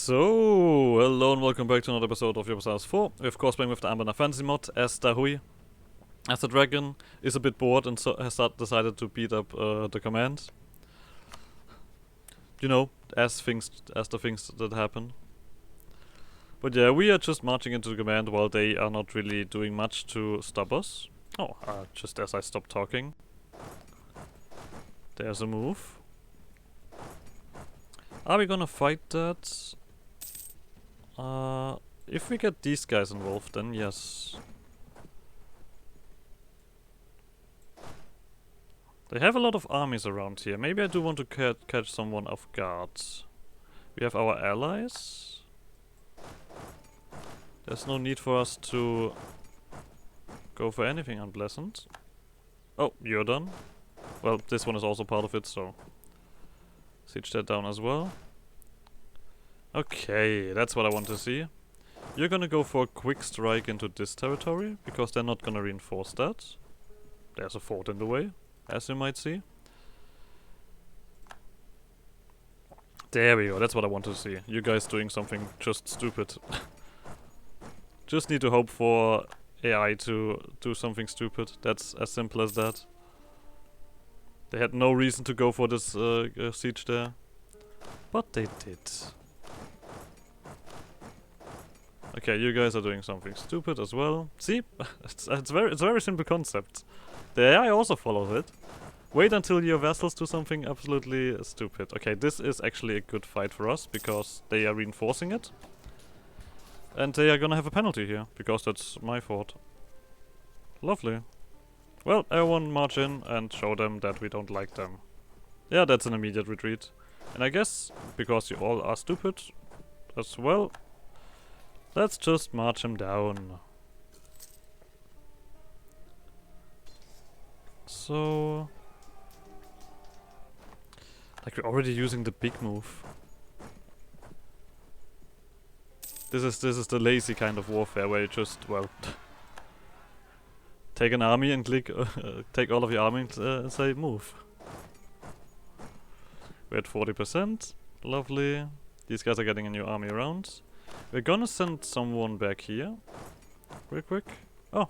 So, hello and welcome back to another episode of EU4. We're of course playing with the Anbennar fantasy mod as Dahui. As the dragon is a bit bored and so has decided to beat up the command. You know, as the things that happen. But yeah, we are just marching into the command while they are not really doing much to stop us. Oh, just as I stop talking. There's a move. Are we gonna fight that? If we get these guys involved, then yes. They have a lot of armies around here. Maybe I do want to catch someone off guard. We have our allies. There's no need for us to go for anything unpleasant. Oh, you're done. Well, this one is also part of it, so siege that down as well. Okay, that's what I want to see. You're gonna go for a quick strike into this territory, because they're not gonna reinforce that. There's a fort in the way, as you might see. There we go, that's what I want to see. You guys doing something just stupid. Just need to hope for AI to do something stupid. That's as simple as that. They had no reason to go for this siege there. But they did. Okay, you guys are doing something stupid as well. See? it's a very simple concept. The AI also follows it. Wait until your vassals do something absolutely stupid. Okay, this is actually a good fight for us, because they are reinforcing it. And they are gonna have a penalty here, because that's my fault. Lovely. Well, everyone march in and show them that we don't like them. Yeah, that's an immediate retreat. And I guess, because you all are stupid as well, let's just march him down. So, like, we're already using the big move. This is the lazy kind of warfare where you just, well, take an army and click, take all of your army and say move. We're at 40%, lovely. These guys are getting a new army around. We're gonna send someone back here, real quick. Oh,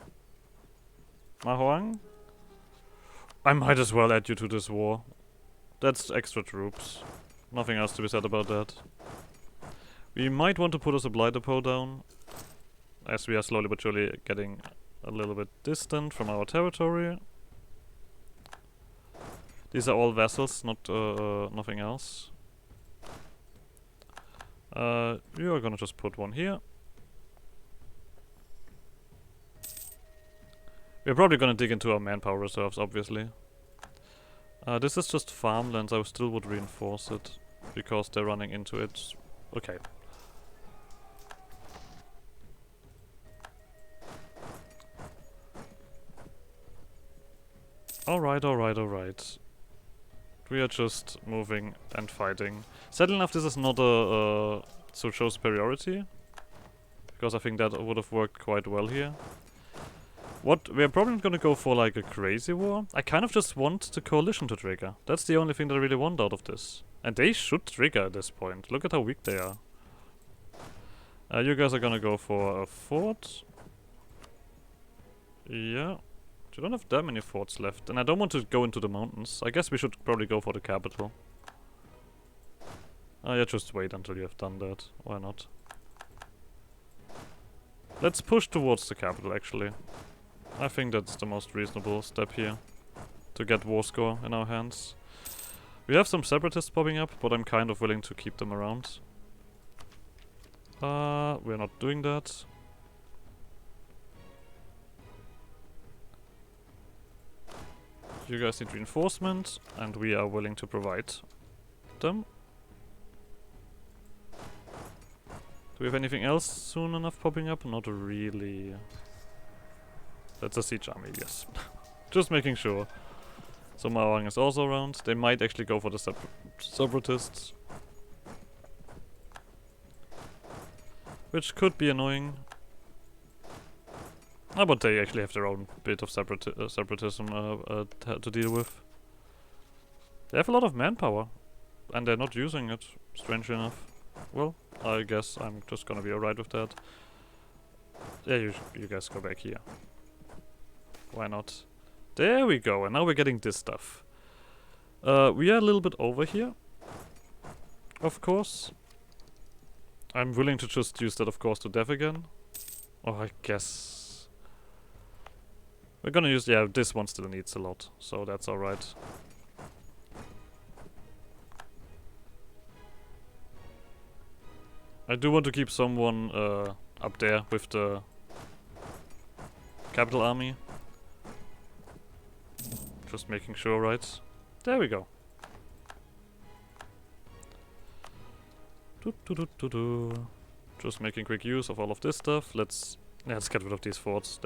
Mahuang. I might as well add you to this war. That's extra troops. Nothing else to be said about that. We might want to put a supply depot down, as we are slowly but surely getting a little bit distant from our territory. These are all vassals, not nothing else. You are gonna just put one here. We're probably gonna dig into our manpower reserves, obviously. This is just farmlands. I still would reinforce it, because they're running into it. Okay. Alright. We are just moving and fighting. Sadly enough, this is not a to show superiority, because I think that would have worked quite well here. What we're probably gonna go for, like a crazy war. I kind of just want the coalition to trigger. That's the only thing that I really want out of this. And they should trigger at this point. Look at how weak they are. You guys are gonna go for a fort. Yeah. You don't have that many forts left, and I don't want to go into the mountains. I guess we should probably go for the capital. Yeah, just wait until you have done that. Why not? Let's push towards the capital, actually. I think that's the most reasonable step here, to get war score in our hands. We have some separatists popping up, but I'm kind of willing to keep them around. We're not doing that. You guys need reinforcement, and we are willing to provide them. Do we have anything else soon enough popping up? Not really. That's a siege army, yes. Just making sure. So Mahuang is also around. They might actually go for the separatists, which could be annoying. But they actually have their own bit of separatism to deal with. They have a lot of manpower, and they're not using it, strangely enough. Well, I guess I'm just gonna be alright with that. Yeah, you guys go back here. Why not? There we go, and now we're getting this stuff. We are a little bit over here. Of course. I'm willing to just use that, of course, to dev again. Oh, I guess... We're gonna use... Yeah, this one still needs a lot, so that's alright. I do want to keep someone up there with the capital army. Just making sure, right? There we go. Just making quick use of all of this stuff. Let's get rid of these forts.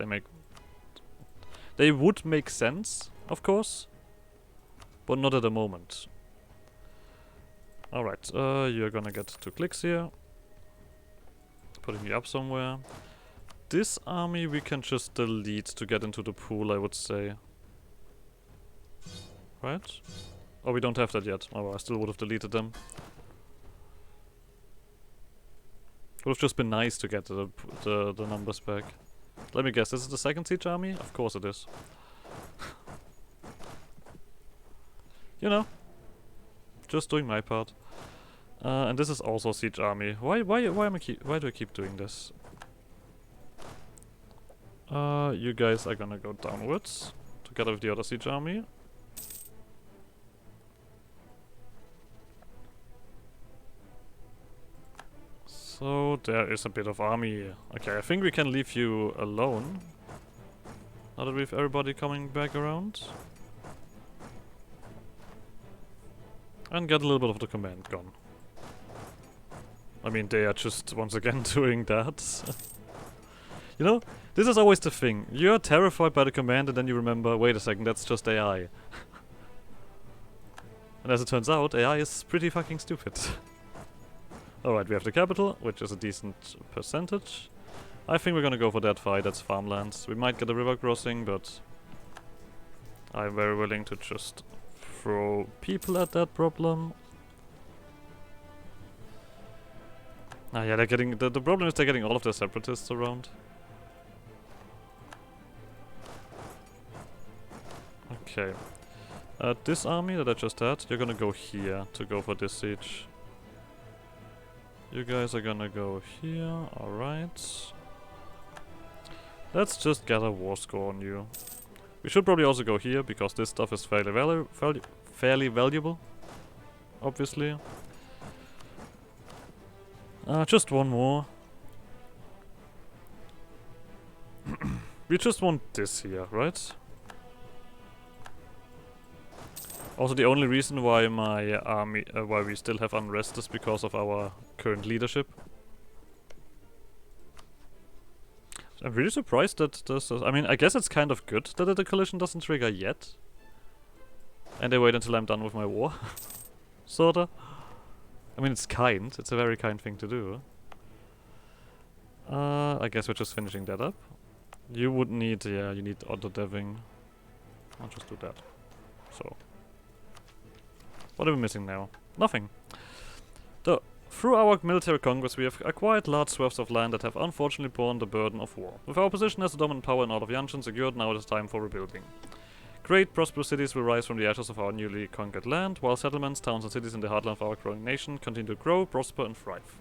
They would make sense, of course, but not at the moment. Alright, you're gonna get 2 clicks here. Putting you up somewhere. This army we can just delete to get into the pool, I would say. Right? Oh, we don't have that yet. Oh, I still would have deleted them. Would have just been nice to get the numbers back. Let me guess, this is the second siege army? Of course it is. You know, just doing my part. And this is also siege army. Why do I keep doing this? You guys are gonna go downwards together with the other siege army. So there is a bit of army. Okay, I think we can leave you alone. Now that we've everybody coming back around. And get a little bit of the command gone. I mean, they are just once again doing that. You know, this is always the thing. You're terrified by the command and then you remember, wait a second, that's just AI. And as it turns out, AI is pretty fucking stupid. Alright, we have the capital, which is a decent percentage. I think we're gonna go for that fight, that's farmlands. We might get a river crossing, but I'm very willing to just throw people at that problem. Ah yeah, they're getting... The problem is they're getting all of their separatists around. Okay. This army that I just had, you're gonna go here to go for this siege. You guys are gonna go here, alright. Let's just get a war score on you. We should probably also go here, because this stuff is fairly valuable. Obviously. Just one more. We just want this here, right? Also, the only reason why my army, why we still have unrest is because of our current leadership. I'm really surprised that this is... I mean, I guess it's kind of good that the collision doesn't trigger yet. And they wait until I'm done with my war. Sorta. I mean, it's kind. It's a very kind thing to do. I guess we're just finishing that up. You would need... yeah, you need auto-deving. I'll just do that. So... what are we missing now? Nothing. Through our military conquest, we have acquired large swaths of land that have unfortunately borne the burden of war. With our position as the dominant power in all of Yanshan secured, now it is time for rebuilding. Great, prosperous cities will rise from the ashes of our newly conquered land, while settlements, towns and cities in the heartland of our growing nation continue to grow, prosper and thrive.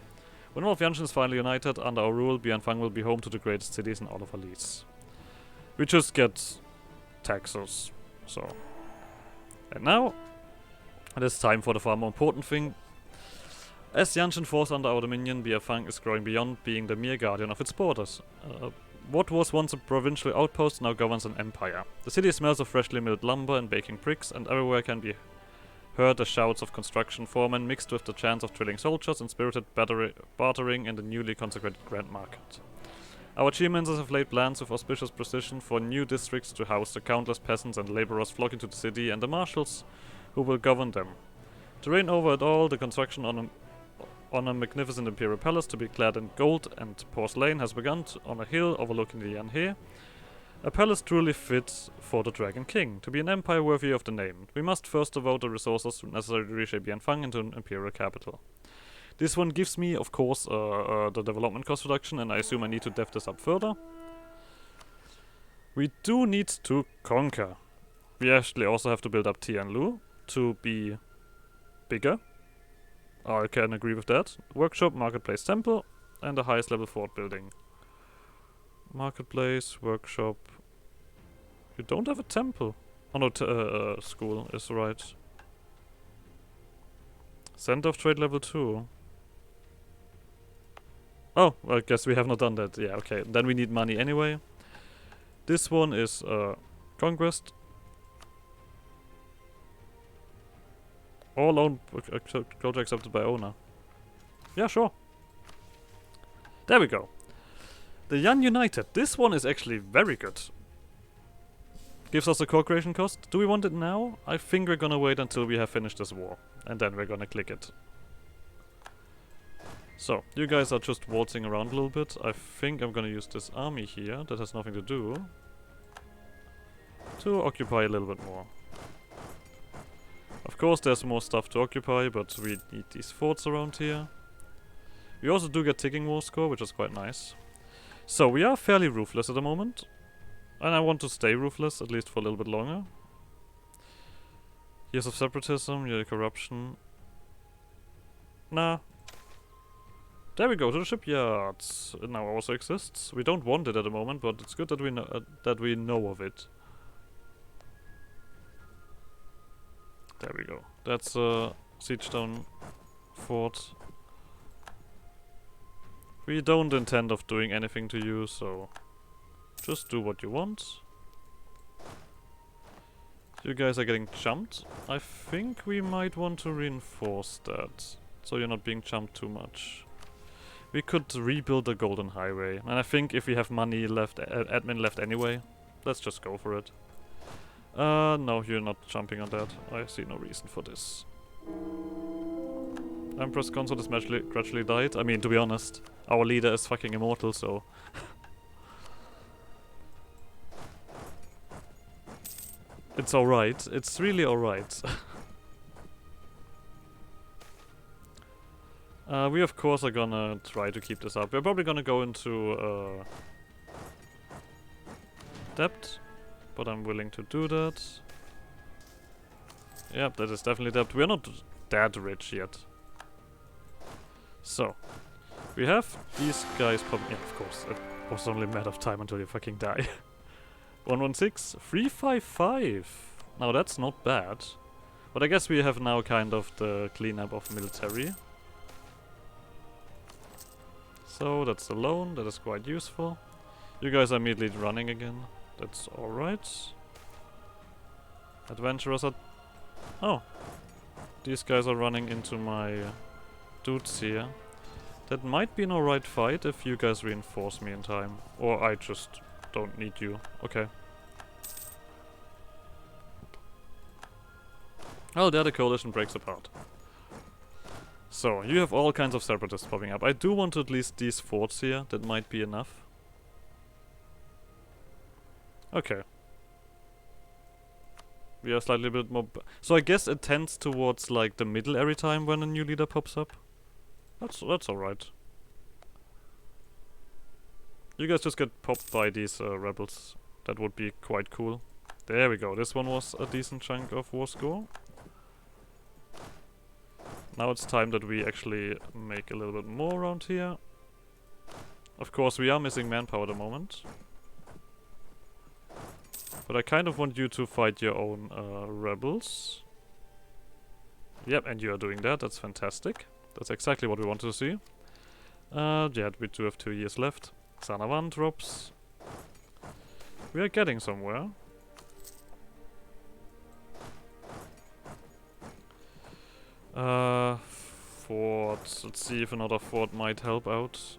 When all of Yanshan is finally united under our rule, Bianfang will be home to the greatest cities in all of Alice. We just get taxes, so... and now... it is time for the far more important thing. As Yanshan falls under our dominion, Bianfang is growing beyond being the mere guardian of its borders. What was once a provincial outpost now governs an empire. The city smells of freshly milled lumber and baking bricks, and everywhere can be heard the shouts of construction foremen mixed with the chants of drilling soldiers and spirited bartering in the newly consecrated Grand Market. Our achievements have laid plans with auspicious precision for new districts to house the countless peasants and laborers flocking to the city and the marshals who will govern them. To reign over it all, the construction on a magnificent imperial palace to be clad in gold and porcelain has begun on a hill overlooking the Yanhe. A palace truly fit for the Dragon King. To be an empire worthy of the name, we must first devote the resources necessary to reshape Bianfang into an imperial capital. This one gives me, of course, the development cost reduction, and I assume I need to dev this up further. We do need to conquer. We actually also have to build up Tianlu to be bigger. I can agree with that. Workshop, marketplace, temple, and the highest level fort building. Marketplace, workshop. You don't have a temple. Oh no, school is right. Center of trade level 2. Oh, I guess we have not done that. Yeah, okay. Then we need money anyway. This one is conquest. All loan projects accepted by owner. Yeah, sure. There we go. The Yan United. This one is actually very good. Gives us a co-creation cost. Do we want it now? I think we're gonna wait until we have finished this war. And then we're gonna click it. So, you guys are just waltzing around a little bit. I think I'm gonna use this army here, that has nothing to do, to occupy a little bit more. Of course there's more stuff to occupy, but we need these forts around here. We also do get ticking war score, which is quite nice. So, we are fairly ruthless at the moment. And I want to stay ruthless, at least for a little bit longer. Years of separatism, year of corruption. Nah. There we go, to the shipyards. It now also exists. We don't want it at the moment, but it's good that we know of it. There we go. That's a siege down fort. We don't intend of doing anything to you, so just do what you want. You guys are getting jumped. I think we might want to reinforce that, so you're not being jumped too much. We could rebuild the Golden Highway, and I think if we have money left, admin left anyway, let's just go for it. No, you're not jumping on that. I see no reason for this. Empress Consort is gradually died. I mean, to be honest, our leader is fucking immortal, so... It's alright. It's really alright. We of course are gonna try to keep this up. We're probably gonna go into debt, but I'm willing to do that. Yep, that is definitely debt. We're not that rich yet. So, we have these guys popping. Yeah, of course. It was only a matter of time until you fucking die. 116, 355. Now that's not bad. But I guess we have now kind of the cleanup of military. So that's a loan, that is quite useful. You guys are immediately running again. That's alright. Adventurers are... Oh. These guys are running into my dudes here. That might be an alright fight if you guys reinforce me in time. Or I just don't need you. Okay. Oh, there the coalition breaks apart. So, you have all kinds of separatists popping up. I do want at least these forts here. That might be enough. Okay. We are slightly bit more... So I guess it tends towards like the middle every time when a new leader pops up. That's alright. You guys just get popped by these rebels. That would be quite cool. There we go. This one was a decent chunk of war score. Now it's time that we actually make a little bit more around here. Of course, we are missing manpower at the moment. But I kind of want you to fight your own rebels. Yep, and you are doing that. That's fantastic. That's exactly what we wanted to see. Yeah, we do have 2 years left. Sanavan drops. We are getting somewhere. Fort. Let's see if another fort might help out.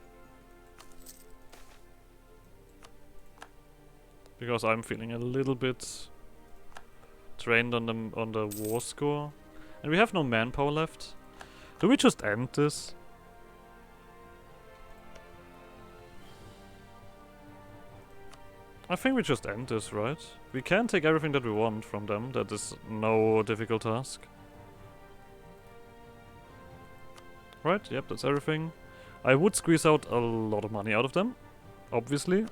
Because I'm feeling a little bit drained on the war score. And we have no manpower left. Do we just end this? I think we just end this, right? We can take everything that we want from them. That is no difficult task. Right, yep, that's everything. I would squeeze out a lot of money out of them, obviously.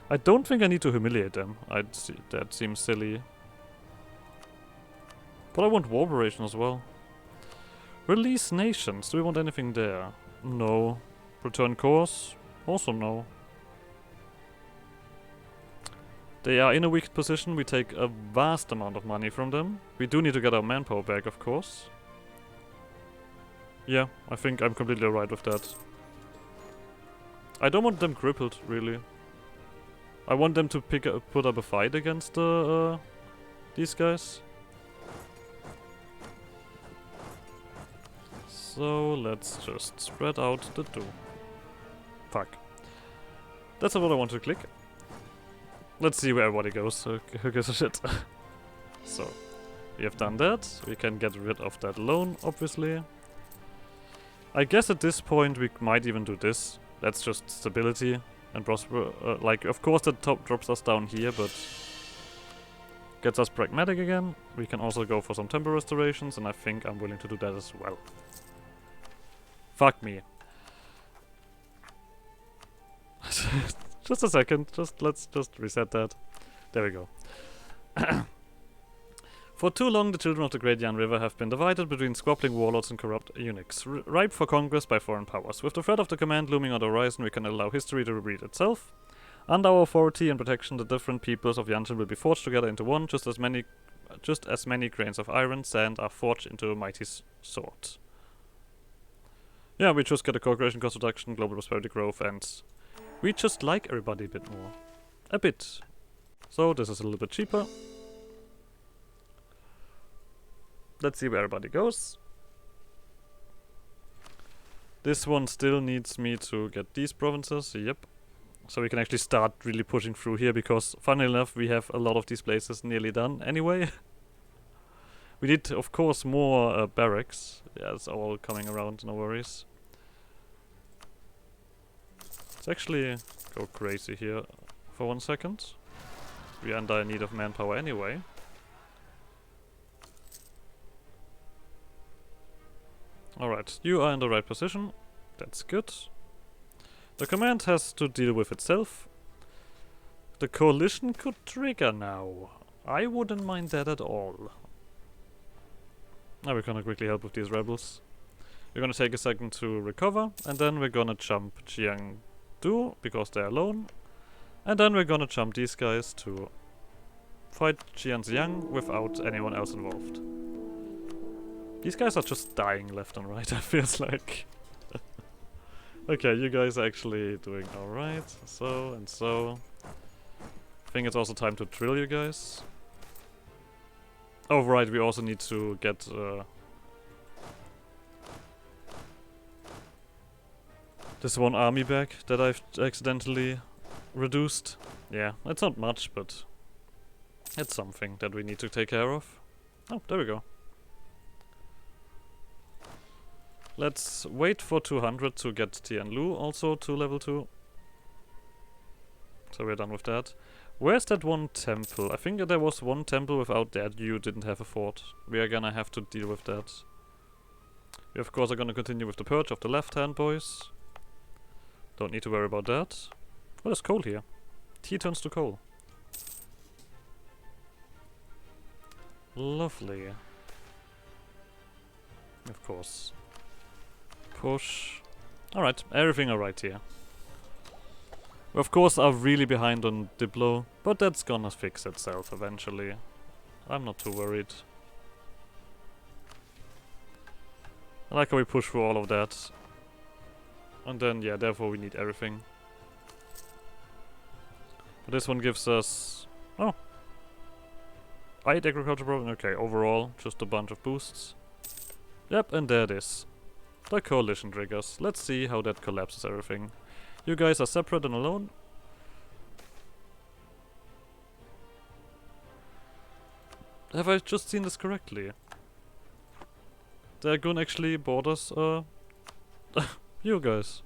I don't think I need to humiliate them. That seems silly. But I want war operation as well. Release nations. Do we want anything there? No. Return course? Also no. They are in a weak position. We take a vast amount of money from them. We do need to get our manpower back, of course. Yeah, I think I'm completely alright with that. I don't want them crippled, really. I want them to put up a fight against these guys. So let's just spread out the two. Fuck. That's not what I want to click. Let's see where everybody goes. Who gives a shit? So, we have done that. We can get rid of that loan, obviously. I guess at this point we might even do this. That's just stability and prosper. Like, of course the top drops us down here, but gets us pragmatic again. We can also go for some temple restorations, and I think I'm willing to do that as well. Fuck me. Just a second. Let's just reset that. There we go. For too long, the children of the Great Yan River have been divided between squabbling warlords and corrupt eunuchs, ripe for conquest by foreign powers. With the threat of the command looming on the horizon, we can allow history to repeat itself. Under our authority and protection, the different peoples of Yanshan will be forged together into one, just as many grains of iron sand are forged into a mighty sword. Yeah, we just get a cooperation cost reduction, global prosperity growth, and we just like everybody a bit more. A bit. So this is a little bit cheaper. Let's see where everybody goes. This one still needs me to get these provinces, yep. So we can actually start really pushing through here, because funnily enough we have a lot of these places nearly done anyway. We need, of course, more barracks. Yeah, it's all coming around, no worries. Let's actually go crazy here for 1 second. We are in dire need of manpower anyway. Alright, you are in the right position. That's good. The command has to deal with itself. The coalition could trigger now. I wouldn't mind that at all. Now we're gonna quickly help with these rebels. We're gonna take a second to recover, and then we're gonna jump Jiangdu, because they're alone. And then we're gonna jump these guys to fight Jianxiang without anyone else involved. These guys are just dying left and right, I feels like. Okay, you guys are actually doing alright. So and so. I think it's also time to drill you guys. Oh right, we also need to get this one army back that I've accidentally reduced. Yeah, it's not much, but it's something that we need to take care of. Oh, there we go. Let's wait for 200 to get Tianlu also to level 2. So we're done with that. Where's that one temple? I think there was one temple without that you didn't have a fort. We are gonna have to deal with that. We of course are gonna continue with the purge of the left hand, boys. Don't need to worry about that. Oh, there's coal here. Tea turns to coal. Lovely. Of course. Push. Alright, everything alright here. We of course are really behind on Diplo, but that's gonna fix itself eventually. I'm not too worried. I like how we push through all of that. And then, yeah, therefore we need everything. But this one gives us... Oh! 8 agriculture problem. Okay, overall, just a bunch of boosts. Yep, and there it is. The coalition triggers. Let's see how that collapses everything. You guys are separate and alone. Have I just seen this correctly? Dagon actually borders you guys.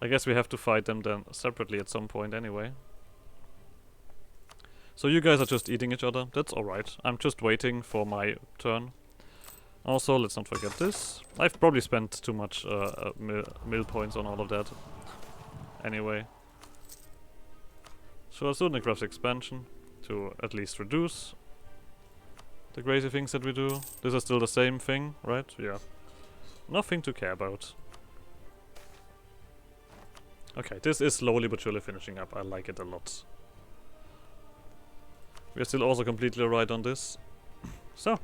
I guess we have to fight them then separately at some point anyway. So you guys are just eating each other. That's alright. I'm just waiting for my turn. Also, let's not forget this. I've probably spent too much mill points on all of that. Anyway. So student grabs expansion to at least reduce the crazy things that we do. This is still the same thing, right? Yeah. Nothing to care about. Okay, this is slowly but surely finishing up. I like it a lot. We're still also completely right on this. So.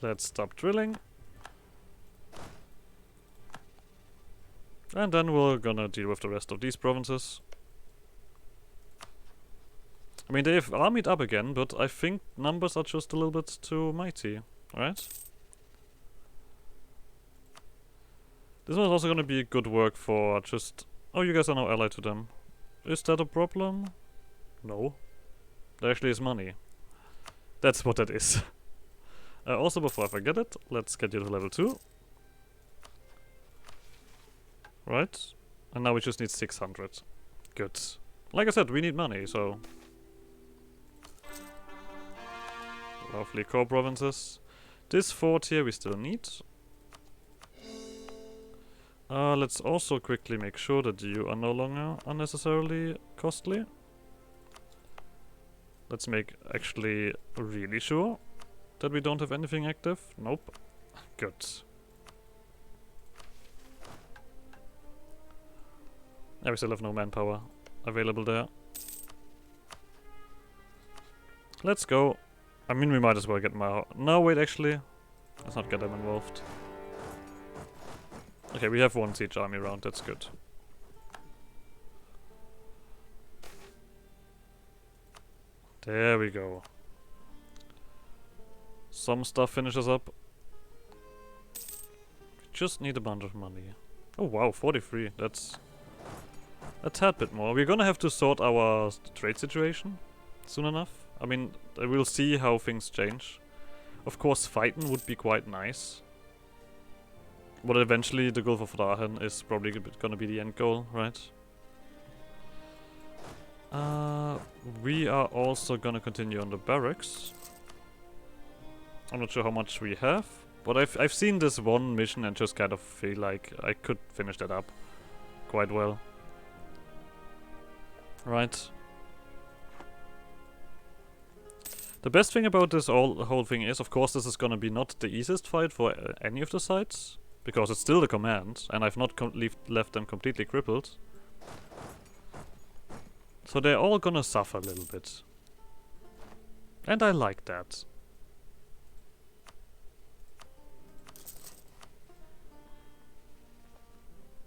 Let's stop drilling. And then we're gonna deal with the rest of these provinces. I mean, they've armied up again, but I think numbers are just a little bit too mighty, right? This was also gonna be good work for just... Oh, you guys are now allied to them. Is that a problem? No. There actually is money. That's what that is. Also, before I forget it, let's get you to level 2. Right? And now we just need 600. Good. Like I said, we need money, so... Lovely core provinces. This fort here we still need. Let's also quickly make sure that you are no longer unnecessarily costly. Let's make actually really sure that we don't have anything active. Nope. Good. Yeah, we still have no manpower available there. Let's go. I mean, we might as well get my... No, wait, actually. Let's not get them involved. Okay, we have one siege army round. That's good. There we go. Some stuff finishes up. We just need a bunch of money. Oh wow, 43. That's a tad bit more. We're gonna have to sort our trade situation soon enough. I mean, we'll see how things change. Of course, fighting would be quite nice. But eventually the Gulf of Rahen is probably gonna be the end goal, right? We are also gonna continue on the barracks. I'm not sure how much we have, but I've seen this one mission and just kind of feel like I could finish that up quite well. Right. The best thing about this whole thing is, of course, this is gonna be not the easiest fight for any of the sides, because it's still the command, and I've not left them completely crippled. So they're all gonna suffer a little bit. And I like that.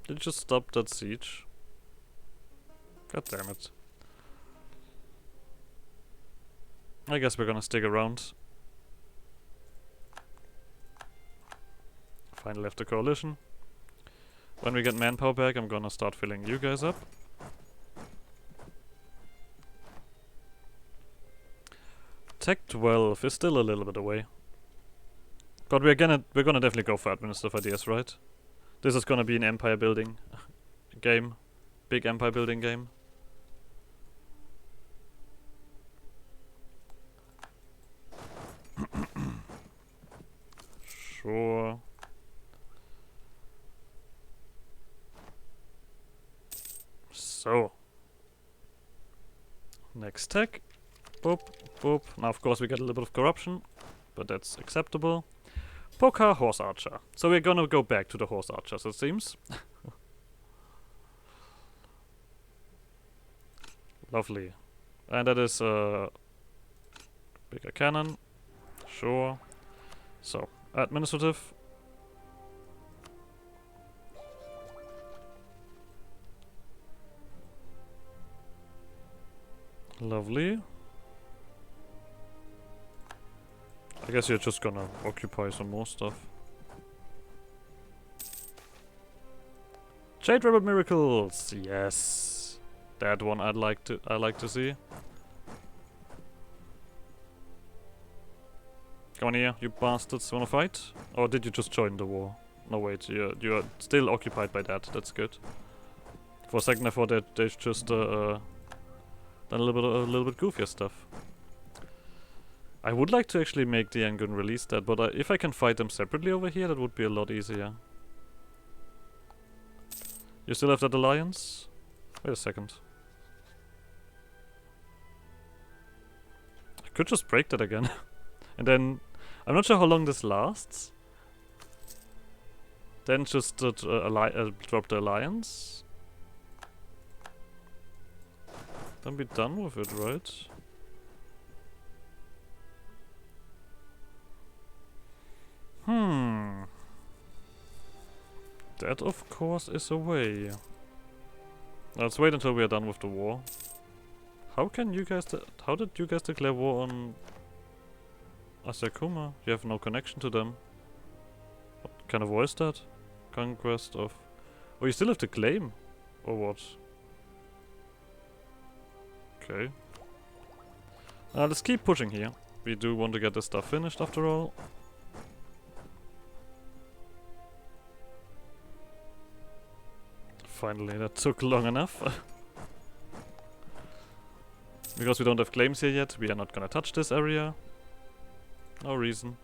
Did you just stop that siege? God damn it. I guess we're gonna stick around. Finally left the coalition. When we get manpower back, I'm gonna start filling you guys up. Tech 12 is still a little bit away. But we're gonna definitely go for administrative ideas, right? This is gonna be an empire building game. Big empire building game. Sure. So. Next tech. Boop, boop. Now of course we get a little bit of corruption, but that's acceptable. Poker Horse Archer. So we're gonna go back to the Horse Archers, it seems. Lovely. And that is bigger cannon. Sure. So, administrative. Lovely. I guess you're just gonna occupy some more stuff. Jade Rabbit Miracles! Yes. That one I like to see. Come on here, you bastards. Wanna fight? Or did you just join the war? No wait, you're still occupied by that. That's good. For a second I thought that they've just done a little bit goofier stuff. I would like to actually make the Yangon release that, but if I can fight them separately over here, that would be a lot easier. You still have that alliance? Wait a second. I could just break that again. And then, I'm not sure how long this lasts. Then just drop the alliance. Then be done with it, right? That, of course, is a way. Let's wait until we are done with the war. How can you guys... how did you guys declare war on... Asakuma? You have no connection to them. What kind of war is that? Conquest of... Oh, you still have to claim? Or what? Okay. Let's keep pushing here. We do want to get this stuff finished after all. Finally, that took long enough. Because we don't have claims here yet, we are not gonna touch this area. No reason.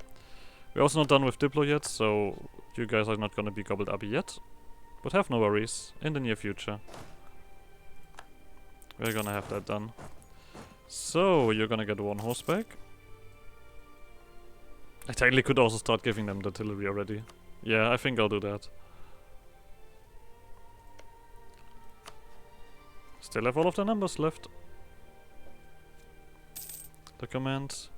We're also not done with Diplo yet, so you guys are not gonna be gobbled up yet. But have no worries, in the near future. We're gonna have that done. So, you're gonna get one horse back. I technically could also start giving them the artillery already. Yeah, I think I'll do that. Still have all of the numbers left. The command.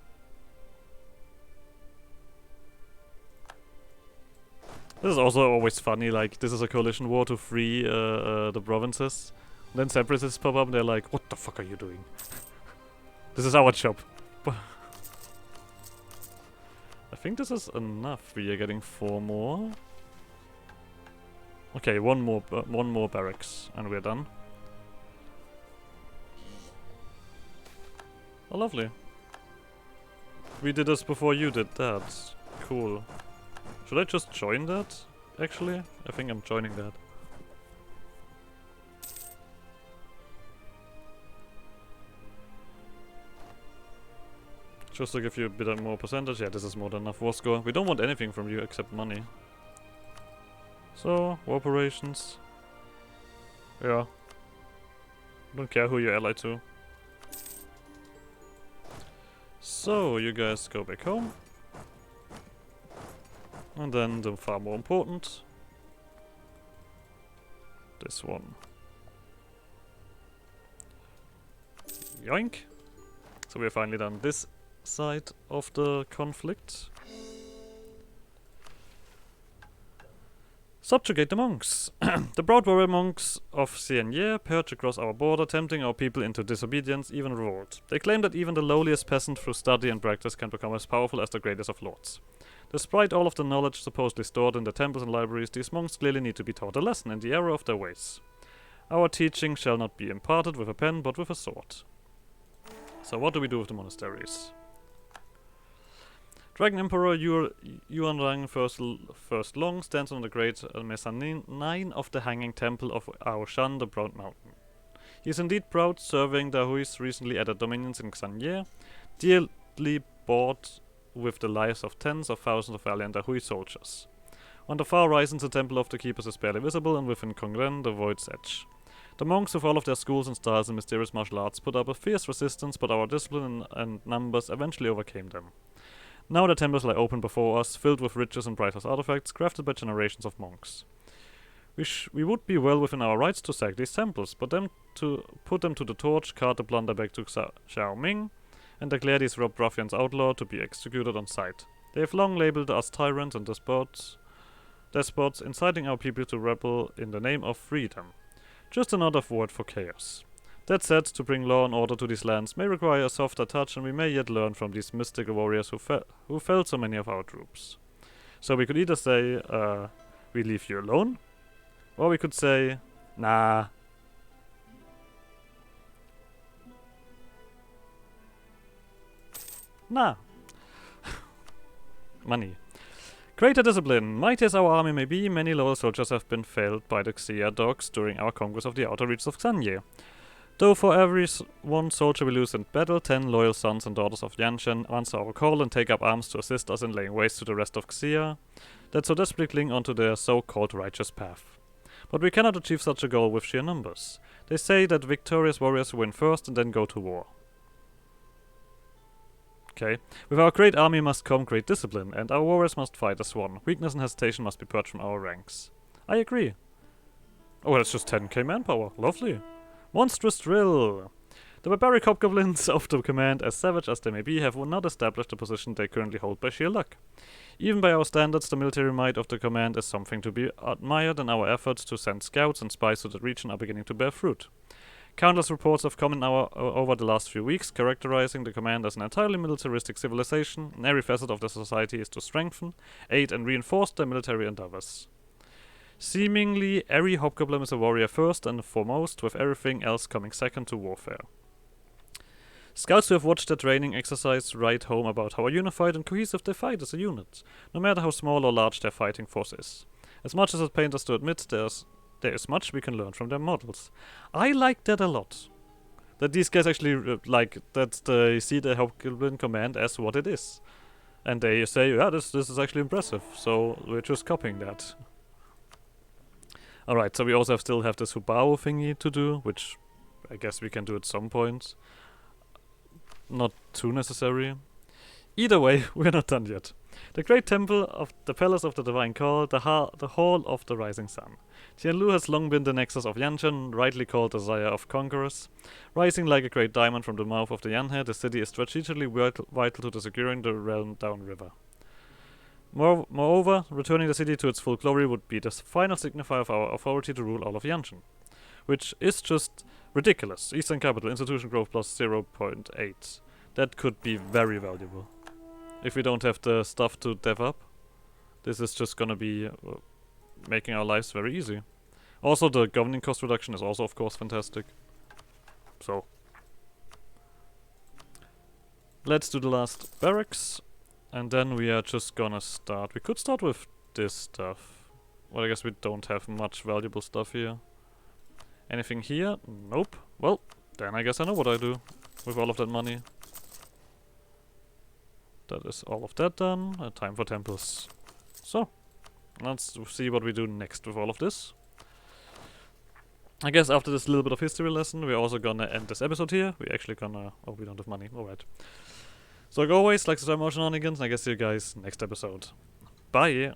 This is also always funny, like, this is a coalition war to free the provinces. And then separatists pop up and they're like, what the fuck are you doing? This is our job. I think this is enough. We are getting 4 more. Okay, one more barracks and we're done. Oh, lovely. We did this before you did that. Cool. Should I just join that, actually? I think I'm joining that. Just to give you a bit more percentage. Yeah, this is more than enough war score. We don't want anything from you except money. So, war operations. Yeah. Don't care who you ally to. So, you guys go back home. And then the far more important. This one. Yoink. So we're finally done this side of the conflict. Subjugate the monks. The proud warrior monks of Xianye purge across our border, tempting our people into disobedience, even revolt. They claim that even the lowliest peasant through study and practice can become as powerful as the greatest of lords. Despite all of the knowledge supposedly stored in the temples and libraries, these monks clearly need to be taught a lesson in the error of their ways. Our teaching shall not be imparted with a pen, but with a sword. So what do we do with the monasteries? Dragon Emperor Yuanrang First Long stands on the great mezzanine of the hanging temple of Aoshan, the Proud Mountain. He is indeed proud, serving Dahui's recently added dominions in Xanye, dearly bought with the lives of tens of thousands of valiant Dahui soldiers. On the far horizon, the temple of the keepers is barely visible, and within Kongren, the void's edge. The monks, with all of their schools and styles and mysterious martial arts, put up a fierce resistance, but our discipline and numbers eventually overcame them. Now the temples lie open before us, filled with riches and priceless artifacts, crafted by generations of monks. We would be well within our rights to sack these temples, but to put them to the torch, cart the plunder back to Xiaoming, and declare these robbed ruffians outlawed to be executed on sight. They have long labelled us tyrants and despots, inciting our people to rebel in the name of freedom. Just another word for chaos. That said, to bring law and order to these lands may require a softer touch, and we may yet learn from these mystical warriors who felled so many of our troops. So we could either say, we leave you alone, or we could say, nah. Nah. Money. Greater discipline. Mighty as our army may be, many loyal soldiers have been felled by the Xia dogs during our conquest of the outer reaches of Xanye. Though for every one soldier we lose in battle, 10 loyal sons and daughters of Yanshan answer our call and take up arms to assist us in laying waste to the rest of Xia, that so desperately cling onto their so-called righteous path. But we cannot achieve such a goal with sheer numbers. They say that victorious warriors win first and then go to war. Okay. With our great army must come great discipline, and our warriors must fight as one. Weakness and hesitation must be purged from our ranks. I agree. Oh, that's just 10k manpower. Lovely. Monstrous drill. The barbaric hobgoblins of the command, as savage as they may be, have not established the position they currently hold by sheer luck. Even by our standards, the military might of the command is something to be admired, and our efforts to send scouts and spies to the region are beginning to bear fruit. Countless reports have come in over the last few weeks, characterizing the command as an entirely militaristic civilization, and every facet of the society is to strengthen, aid, and reinforce their military endeavors. Seemingly, every hobgoblin is a warrior first and foremost, with everything else coming second to warfare. Scouts who have watched their training exercise write home about how unified and cohesive they fight as a unit, no matter how small or large their fighting force is. As much as it pains us to admit, there is much we can learn from their models. I like that a lot. That these guys actually that they see the hobgoblin command as what it is. And they say, yeah, this is actually impressive, so we're just copying that. Alright, so we also still have this Hubao thingy to do, which I guess we can do at some point. Not too necessary. Either way, we're not done yet. The great temple of the Palace of the Divine Call, the Hall of the Rising Sun. Tianlu has long been the nexus of Yanshan, rightly called the Sire of Conquerors. Rising like a great diamond from the mouth of the Yanhe, the city is strategically vital to the securing the realm downriver. Moreover, returning the city to its full glory would be the final signifier of our authority to rule all of Yanshan. Which is just ridiculous. Eastern Capital, institution growth plus 0.8. That could be very valuable. If we don't have the stuff to dev up, this is just gonna be making our lives very easy. Also, the governing cost reduction is also, of course, fantastic. So, let's do the last barracks, and then we are just gonna start. We could start with this stuff. Well, I guess we don't have much valuable stuff here. Anything here? Nope. Well, then I guess I know what I do with all of that money. That is all of that done. Time for temples. So, let's see what we do next with all of this. I guess after this little bit of history lesson, we're also gonna end this episode here. We're actually gonna... Oh, we don't have money. Alright. So like always, like subscribe more shenanigans, and I guess see you guys next episode. Bye!